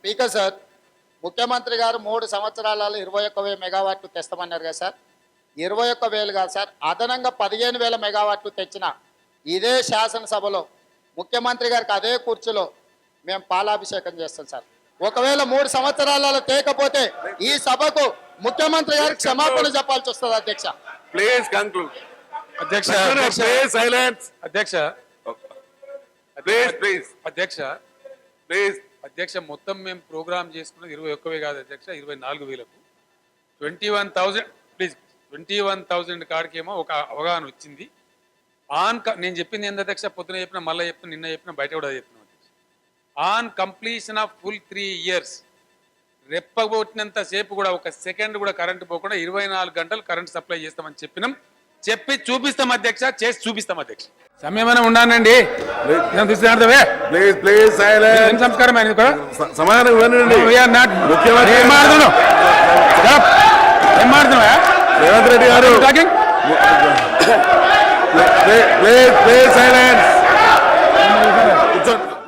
Speaker sir, ముఖ్యమంత్రి గారు 3 సంవత్సరాలలో 21,000 మెగావాట్లు తెస్తామన్నారు కదా సార్. 21,000 కాదు సార్, అదనంగా 15,000 మెగావాట్లు తెచ్చిన ఇదే శాసనసభలో ముఖ్యమంత్రి గారికి అదే కుర్చీలో మేము పాలాభిషేకం చేస్తాం సార్. ఒకవేళ 3 సంవత్సరాలలో తేకపోతే ఈ సభకు ముఖ్యమంత్రి గారికి క్షమాపణ చెప్పాల్సి వస్తుంది అధ్యక్ష. Please conclude. అధ్యక్ష సైలెన్స్. అధ్యక్ష ప్లీజ్ అధ్యక్ష ప్లీజ్. అధ్యక్ష మొత్తం మేము ప్రోగ్రామ్ చేసుకున్నది 21,000 కాదు అధ్యక్ష, 24,000కు 21,000 ప్లీజ్ 21,000 కాడికేమో ఒక అవగాహన వచ్చింది. నేను చెప్పింది ఏంది అధ్యక్ష, పొద్దున చెప్పిన, మళ్ళీ చెప్తున్నా, నిన్న చెప్పిన, బయట కూడా చెప్తున్నాం అధ్యక్ష. On completion of full 3 years రెప్పగొట్టినంత సేపు కూడా ఒక సెకండ్ కూడా కరెంట్ పోకుండా 24 గంటలు కరెంట్ సప్లై చేస్తామని చెప్పినాం. చెప్పి చూపిస్తాం అధ్యక్ష, చేసి చూపిస్తాం అధ్యక్ష. సమయమైనా ఉండానండి. Please please silence. సంస్కారం ఆయన సమాధానం ఇవ్వండి. రేవంత్ రెడ్డి గారు ప్లీజ్ ప్లీజ్ సైలెన్స్.